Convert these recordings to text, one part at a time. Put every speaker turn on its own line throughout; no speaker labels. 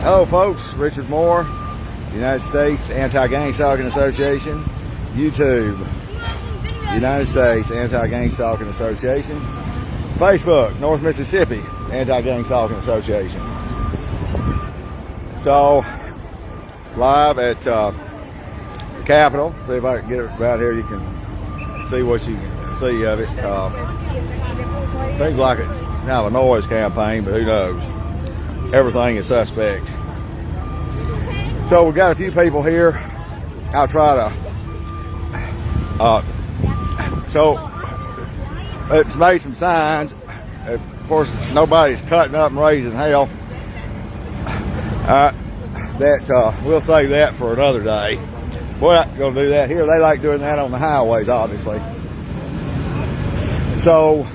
Hello folks, Richard Moore, United States Anti-Gang Stalking Association, YouTube, United States Anti-Gang Stalking Association, Facebook, North Mississippi Anti-Gang Stalking Association. So, live at the Capitol. See if I can get it right here, you can see what you can see of it. Seems like it's kind of a noise campaign, but who knows? Everything is suspect. So we've got a few people here. I'll try to so it's made some signs. Of course, nobody's cutting up and raising hell. We'll save that for another day. We're not going to do that here. They like doing that on the highways, obviously. So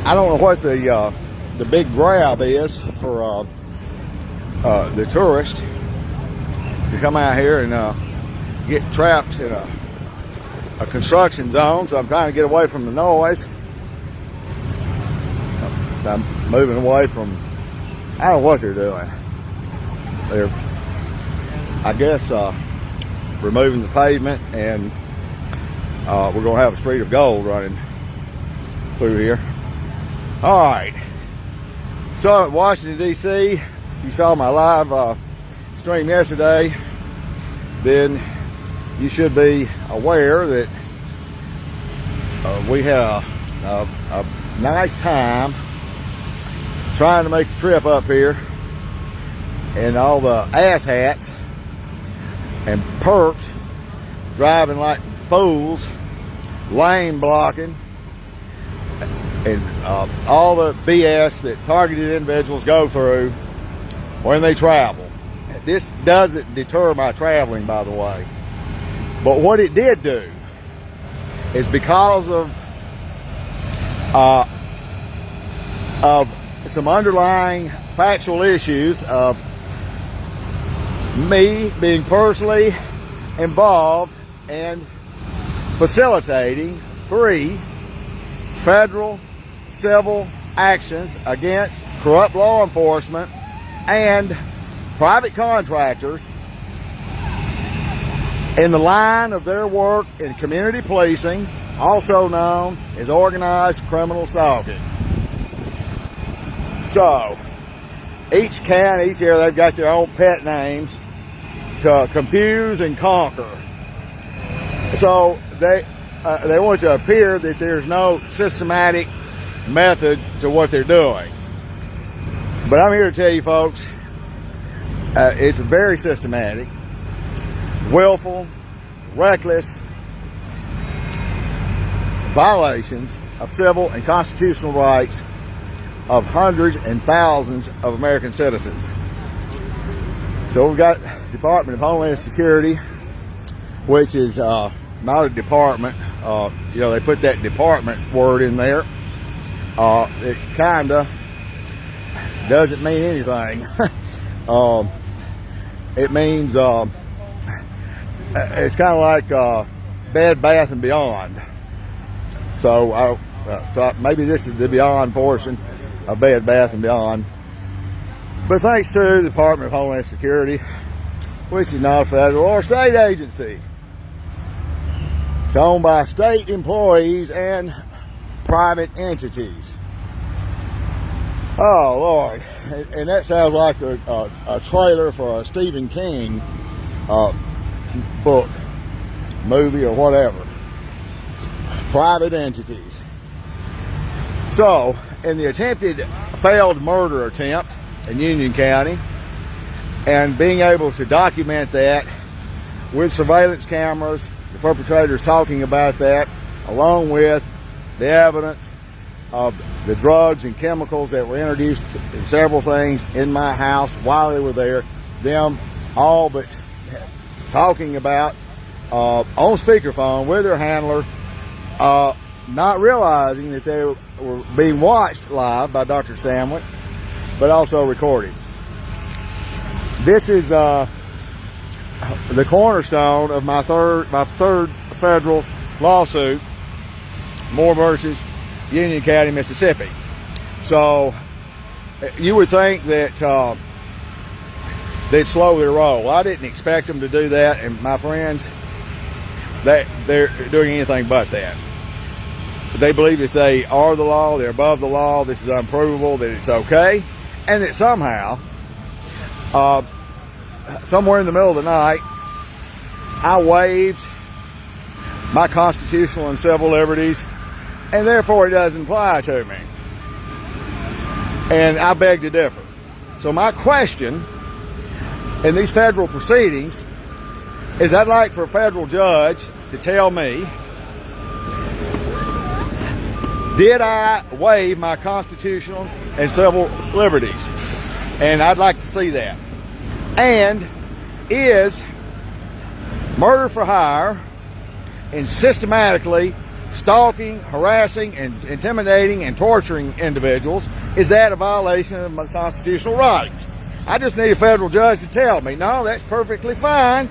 I don't know what the big grab is for the tourists to come out here and get trapped in a construction zone. So I'm trying to get away from the noise. I'm moving away from, I don't know what they're doing. They're, I guess, removing the pavement, and we're going to have a street of gold running through here. All right. So in Washington, D.C., if you saw my live stream yesterday, then you should be aware that we had a nice time trying to make the trip up here, and all the asshats and perps driving like fools, lane blocking, and all the BS that targeted individuals go through when they travel. This doesn't deter my traveling, by the way. But what it did do is, because of some underlying factual issues of me being personally involved and facilitating 3 federal civil actions against corrupt law enforcement and private contractors in the line of their work in community policing, also known as organized criminal stalking. So, each county, each area, they've got their own pet names to confuse and conquer. So they want to appear that there's no systematic method to what they're doing. But I'm here to tell you folks, it's very systematic, willful, reckless violations of civil and constitutional rights of hundreds and thousands of American citizens. So we've got Department of Homeland Security, which is not a department. They put that department word in there. It kinda doesn't mean anything. It means it's kind of like Bed Bath and Beyond. So maybe this is the Beyond portion of Bed Bath and Beyond. But thanks to the Department of Homeland Security, which is not a federal or state agency. It's owned by state employees and private entities. Oh, Lord. And that sounds like a trailer for a Stephen King book, movie, or whatever. Private entities. So, in the attempted failed murder attempt in Union County, and being able to document that with surveillance cameras, the perpetrators talking about that, along with the evidence of the drugs and chemicals that were introduced in several things in my house while they were there, them all but talking about on speakerphone with their handler, not realizing that they were being watched live by Dr. Stanwyck, but also recorded. This is the cornerstone of my third federal lawsuit, Moore versus Union County, Mississippi. So you would think that they'd slow their roll. I didn't expect them to do that, and my friends, they're doing anything but that. They believe that they are the law, they're above the law, this is unprovable, that it's okay, and that somehow, somewhere in the middle of the night, I waived my constitutional and civil liberties, and therefore it doesn't apply to me. And I beg to differ. So my question in these federal proceedings is, I'd like for a federal judge to tell me, did I waive my constitutional and civil liberties? And I'd like to see that. And is murder for hire and systematically stalking, harassing, and intimidating and torturing individuals, is that a violation of my constitutional rights? I just need a federal judge to tell me, no, that's perfectly fine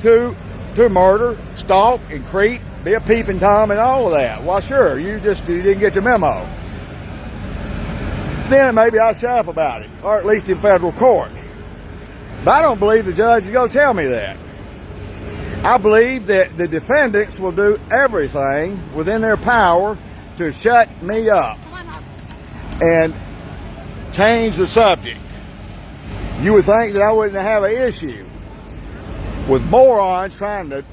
to murder, stalk, and creep, be a peeping Tom and all of that. Well, sure, you didn't get the memo. Then maybe I'll shut up about it, or at least in federal court. But I don't believe the judge is going to tell me that. I believe that the defendants will do everything within their power to shut me up and change the subject. You would think that I wouldn't have an issue with morons trying to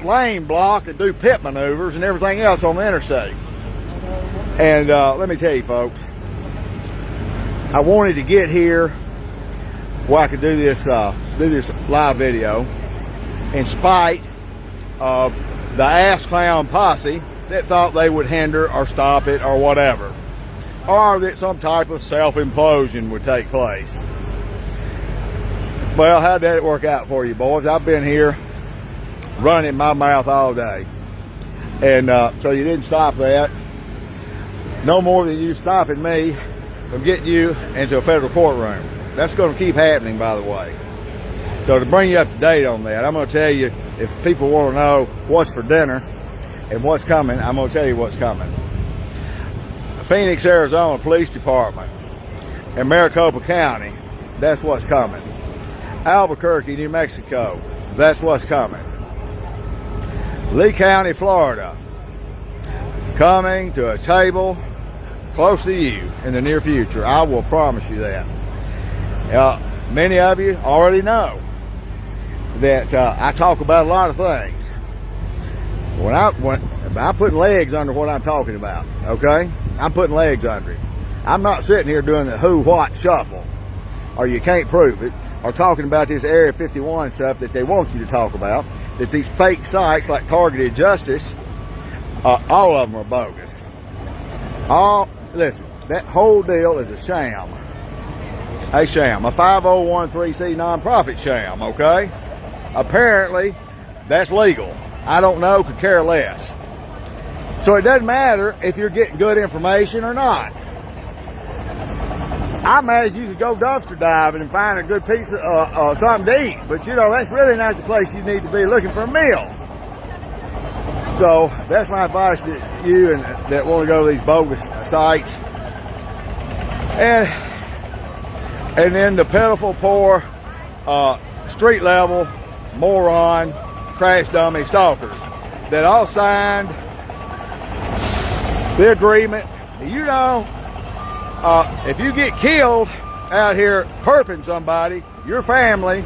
lane block and do pit maneuvers and everything else on the interstate. And let me tell you, folks, I wanted to get here where I could do this live video in spite of the ass clown posse that thought they would hinder or stop it or whatever, or that some type of self-implosion would take place. Well, how'd that work out for you, boys? I've been here running my mouth all day, and so you didn't stop that. No more than you stopping me from getting you into a federal courtroom. That's going to keep happening, by the way. So to bring you up to date on that, I'm going to tell you, if people want to know what's for dinner and what's coming, I'm going to tell you what's coming. Phoenix, Arizona Police Department and Maricopa County, that's what's coming. Albuquerque, New Mexico, that's what's coming. Lee County, Florida, coming to a table close to you in the near future. I will promise you that. Many of you already know that I talk about a lot of things. When I'm putting legs under what I'm talking about, okay? I'm putting legs under it. I'm not sitting here doing the who, what, shuffle, or you can't prove it, or talking about this Area 51 stuff that they want you to talk about, that these fake sites like Targeted Justice, all of them are bogus. Listen, that whole deal is a sham. A sham, a 501(c)(3) nonprofit sham, okay? Apparently, that's legal. I don't know, could care less. So it doesn't matter if you're getting good information or not. I imagine you could go dumpster diving and find a good piece of something to eat, but you know, that's really not the place you need to be looking for a meal. So that's my advice to you and that want to go to these bogus sites. And then the pitiful, poor, street level, moron, crash dummy stalkers that all signed the agreement. You know, if you get killed out here perping somebody, your family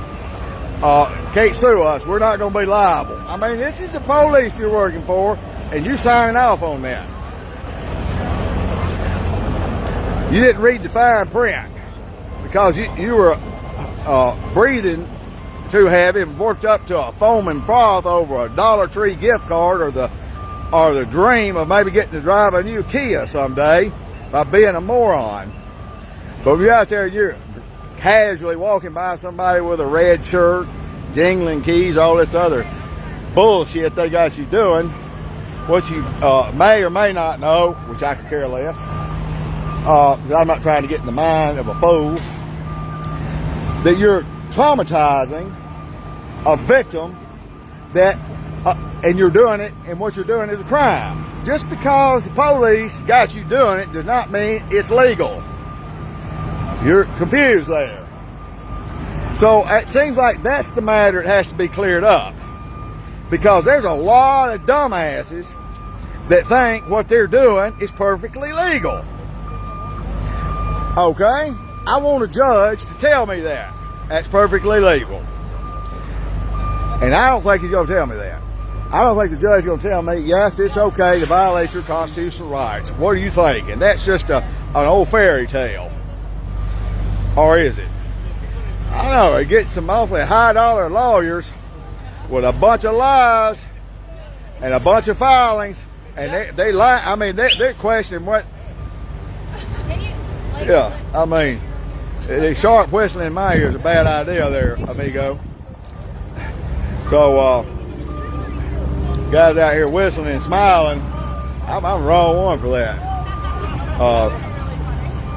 can't sue us. We're not going to be liable. I mean, this is the police you're working for, and you signing off on that. You didn't read the fine print because you were breathing too heavy and worked up to a foaming froth over a Dollar Tree gift card or the dream of maybe getting to drive a new Kia someday by being a moron. But if you're out there, you're casually walking by somebody with a red shirt, jingling keys, all this other bullshit they got you doing, what you may or may not know, which I could care less. I'm not trying to get in the mind of a fool, that you're traumatizing a victim that, and you're doing it, and what you're doing is a crime. Just because the police got you doing it does not mean it's legal. You're confused there. So it seems like that's the matter that has to be cleared up. Because there's a lot of dumbasses that think what they're doing is perfectly legal. Okay? I want a judge to tell me that. That's perfectly legal. And I don't think he's going to tell me that. I don't think the judge is going to tell me, yes, it's okay to violate your constitutional rights. What are you thinking? That's just an old fairy tale. Or is it? I don't know. They get some awfully high-dollar lawyers with a bunch of lies and a bunch of filings, and they lie. I mean, they're questioning what. Yeah, I mean, the sharp whistling in my ear is a bad idea there, amigo. So, guys out here whistling and smiling, I'm the wrong one for that.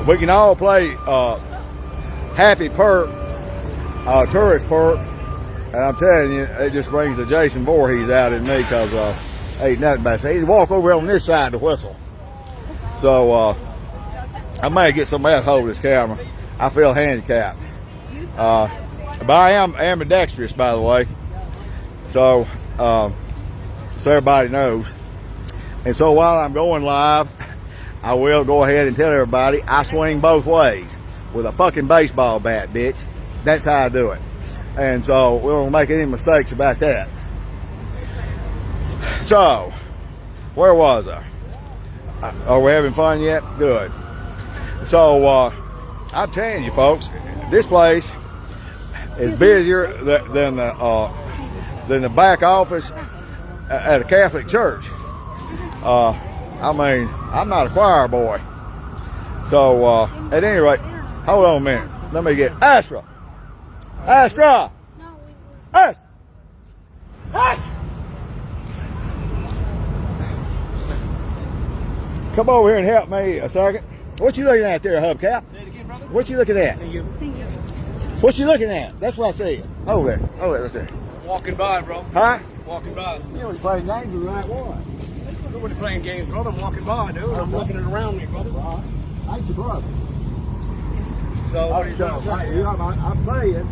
We can all play Happy Perp, Tourist Perp, and I'm telling you, it just brings the Jason Voorhees out in me because ain't nothing but say, walk over on this side to whistle. So, I may get somebody else to hold this camera. I feel handicapped. But I am ambidextrous, by the way. So everybody knows. And so while I'm going live, I will go ahead and tell everybody I swing both ways with a fucking baseball bat, bitch. That's how I do it. And so we won't make any mistakes about that. So, where was I? Are we having fun yet? Good. So, I'm telling you folks, this place is busier than the back office at a Catholic church. I mean, I'm not a choir boy. So, at any rate, hold on a minute. Let me get Astra. Astra! Astra! Astra! Come over here and help me a second. What you looking at there, hubcap?
Say it again, brother.
What you looking at?
Thank you.
What you looking at? That's what I said. Over there. Over there. Right there.
Walking by, bro.
Huh?
Walking by.
You know, you playing games with the right one.
Nobody's playing games, brother. I'm walking by, dude. I'm looking it around me, brother.
I ain't your brother.
So, what are you doing?
I'm playing.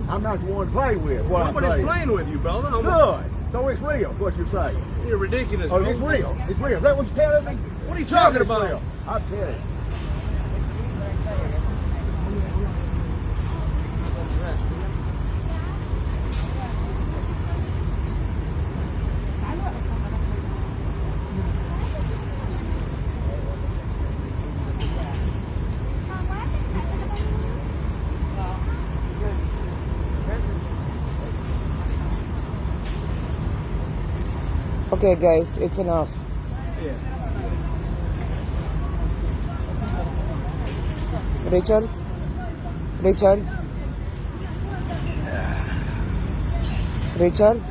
I'm not the one to play with.
Nobody's playing with you, brother.
Good. So it's real, what you're saying.
You're ridiculous,
Oh,
bro.
it's real. It's real. Is that what you're telling me?
What are you talking about?
Real. I'm telling you.
Okay, guys, it's enough.
Yeah.
Richard? Richard? Richard?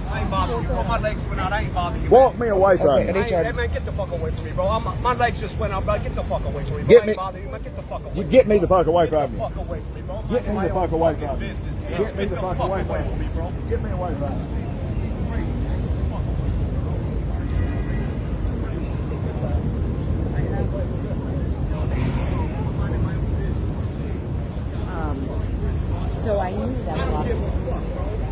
I ain't bothering you, bro. My legs went out. I ain't bothering you.
Walk me away from
Okay,
me.
Richard.
Hey, man, get the fuck away from me, bro. My legs just went out, bro. Get the fuck away from me, bro.
Get
I
me-
ain't bothering you, man. Get the fuck away
You
from
get
me.
me the fuck away
Get
from
the
me.
fuck away from me, bro.
Get me the fuck away from me.
Business, bitch.
Get me the fuck away from
me, bro.
Get me away from me.
So I knew that was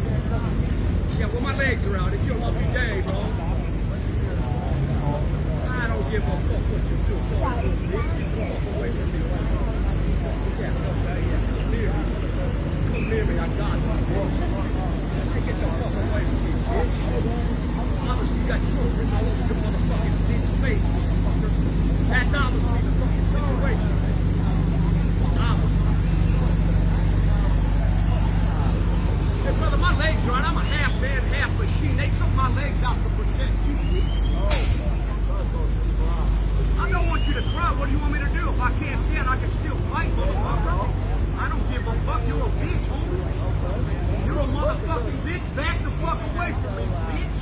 Yeah, well, my legs are out. It's your lucky day, bro. I don't give a fuck what you do. So get the fuck away from me. Yeah, come near me. Come near me. I got you. Hey, get the fuck away from me, bitch. Obviously, you got children all over your motherfucking bitch face, motherfucker. That's obviously the fucking situation. Obviously. Hey, brother, my legs are out. I'm a half man, half machine. They took my legs out to protect you, bitch. I don't want you to cry. What do you want me to do? If I can't stand, I can still fight, motherfucker. I don't give a fuck. You're a bitch, homie. You're a motherfucking bitch. Back the fuck away from me, bitch.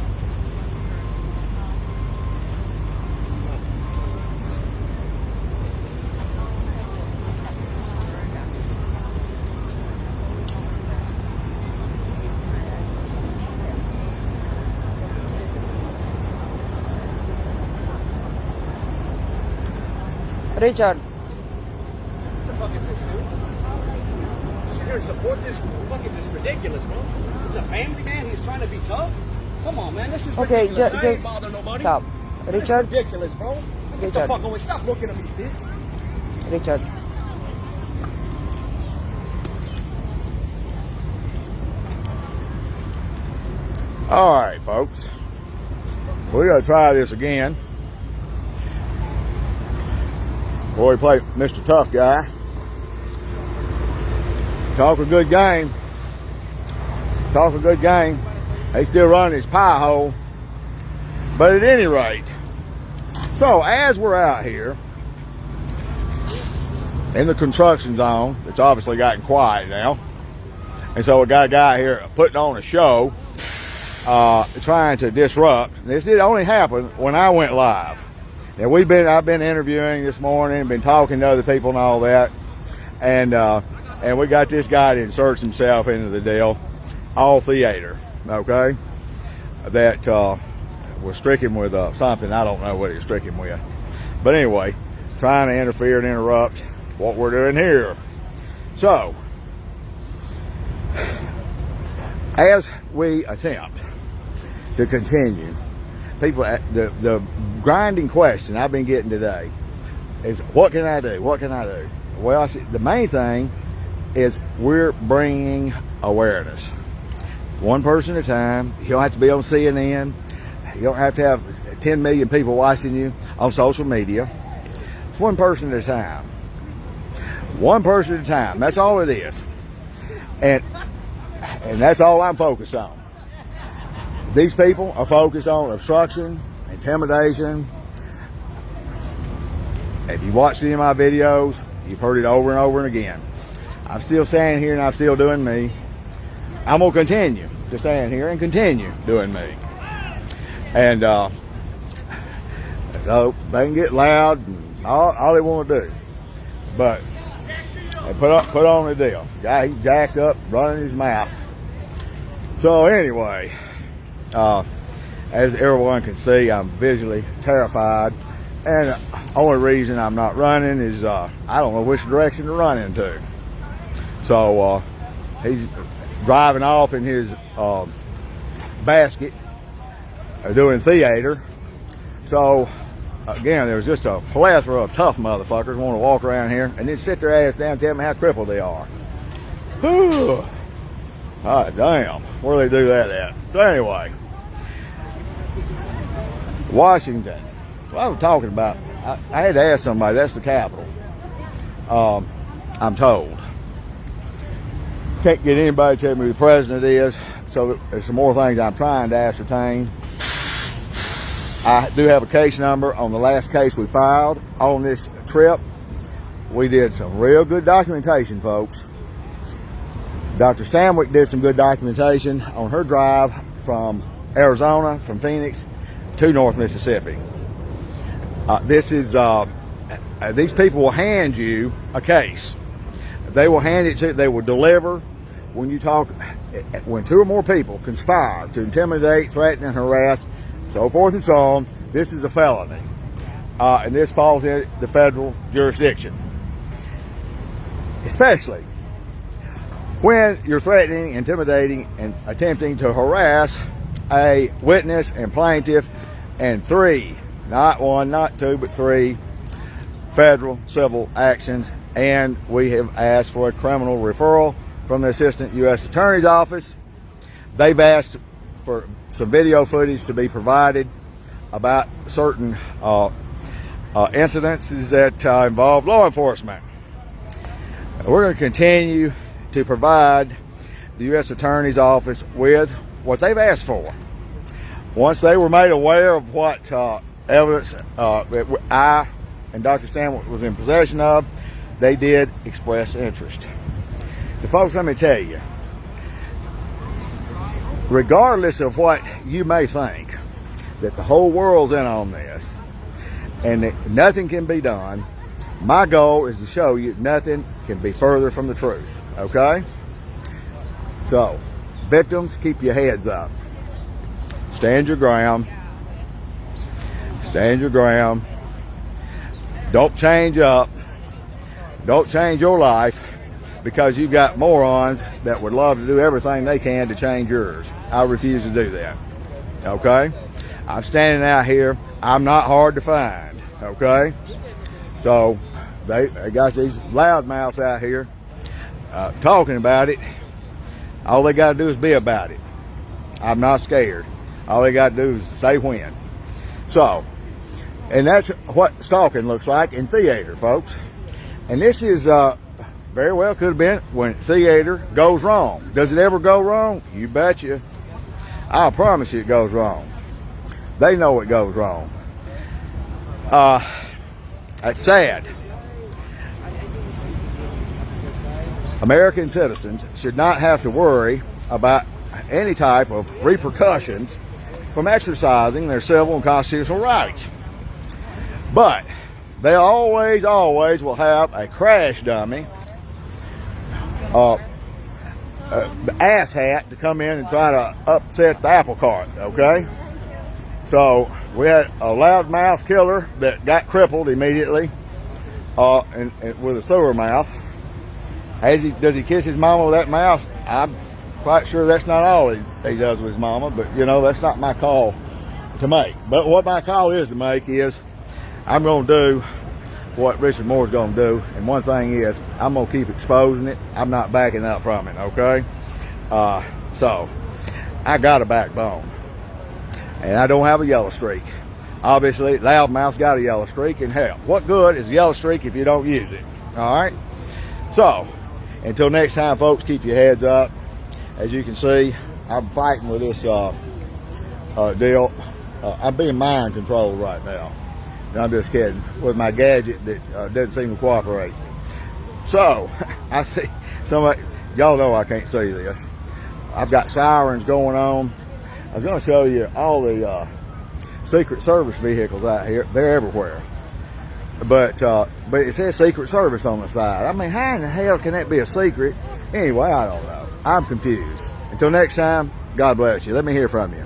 Richard.
What the fuck is this, dude? Sit here and support this fucking just ridiculous, bro. He's a family man. He's trying to be tough. Come on, man. This is
Okay,
ridiculous. I ain't
just
bother nobody.
stop.
This is
Richard.
ridiculous, bro. Get the
Richard.
fuck away. Stop looking at me, bitch.
Richard.
All right, folks. We're going to try this again. Boy, we play Mr. Tough Guy. Talk a good game. Talk a good game. He's still running his pie hole. But at any rate, so as we're out here in the construction zone, it's obviously gotten quiet now. And so we got a guy here putting on a show, trying to disrupt. This did only happen when I went live. And I've been interviewing this morning, been talking to other people and all that. And we got this guy to insert himself into the deal. All theater, okay? That was stricken with something. I don't know what he was stricken with. But anyway, trying to interfere and interrupt what we're doing here. So, as we attempt to continue, people, the grinding question I've been getting today is, what can I do? What can I do? Well, the main thing is we're bringing awareness. One person at a time. You don't have to be on CNN. You don't have to have 10 million people watching you on social media. It's one person at a time. One person at a time. That's all it is. And that's all I'm focused on. These people are focused on obstruction, intimidation. If you watched any of my videos, you've heard it over and over and again. I'm still standing here and I'm still doing me. I'm going to continue to stand here and continue doing me. And so they can get loud and all they want to do. But they put on the deal. Guy, he's jacked up, running his mouth. So anyway, as everyone can see, I'm visually terrified. And the only reason I'm not running is I don't know which direction to run into. So he's driving off in his basket, doing theater. So again, there's just a plethora of tough motherfuckers want to walk around here and then sit their ass down and tell me how crippled they are. Whew. God damn, where do they do that at? So anyway, Washington. Well, I was talking about, I had to ask somebody, that's the capital. I'm told. Can't get anybody to tell me who the president is, so there's some more things I'm trying to ascertain. I do have a case number on the last case we filed on this trip. We did some real good documentation, folks. Dr. Stanwyck did some good documentation on her drive from Arizona, from Phoenix to North Mississippi. These people will hand you a case. They will hand it to you. They will deliver. When two or more people conspire to intimidate, threaten, and harass, so forth and so on, this is a felony. And this falls in the federal jurisdiction. Especially when you're threatening, intimidating, and attempting to harass a witness and plaintiff and 3, not 1, not 2, but 3 federal civil actions. And we have asked for a criminal referral from the Assistant U.S. Attorney's Office. They've asked for some video footage to be provided about certain incidences that involve law enforcement. We're going to continue to provide the U.S. Attorney's Office with what they've asked for. Once they were made aware of what evidence I and Dr. Stanwyck was in possession of, they did express interest. So folks, let me tell you, regardless of what you may think, that the whole world's in on this and that nothing can be done, my goal is to show you nothing can be further from the truth, okay? So, victims, keep your heads up. Stand your ground. Stand your ground. Don't change up. Don't change your life because you've got morons that would love to do everything they can to change yours. I refuse to do that. Okay? I'm standing out here. I'm not hard to find. Okay? So they got these loudmouths out here talking about it. All they got to do is be about it. I'm not scared. All they got to do is say when. So, and that's what stalking looks like in theater, folks. And this is very well could have been when theater goes wrong. Does it ever go wrong? You betcha. I promise you it goes wrong. They know it goes wrong. That's sad. American citizens should not have to worry about any type of repercussions from exercising their civil and constitutional rights. But they always will have a crash dummy, the ass hat to come in and try to upset the apple cart, okay? So we had a loudmouth killer that got crippled immediately and with a sewer mouth. Does he kiss his mama with that mouth? I'm quite sure that's not all he does with his mama, but you know, that's not my call to make. But what my call is to make is I'm going to do what Richard Moore's going to do, and one thing is I'm going to keep exposing it. I'm not backing up from it, okay? So I got a backbone, and I don't have a yellow streak. Obviously, loudmouth's got a yellow streak, and hell, what good is a yellow streak if you don't use it? All right? So until next time, folks, keep your heads up. As you can see, I'm fighting with this deal. I'm being mind controlled right now. No, I'm just kidding. With my gadget that doesn't seem to cooperate. So, I see somebody, y'all know I can't see this. I've got sirens going on. I was going to show you all the Secret Service vehicles out here. They're everywhere. But it says Secret Service on the side. I mean, how in the hell can that be a secret? Anyway, I don't know. I'm confused. Until next time, God bless you. Let me hear from you.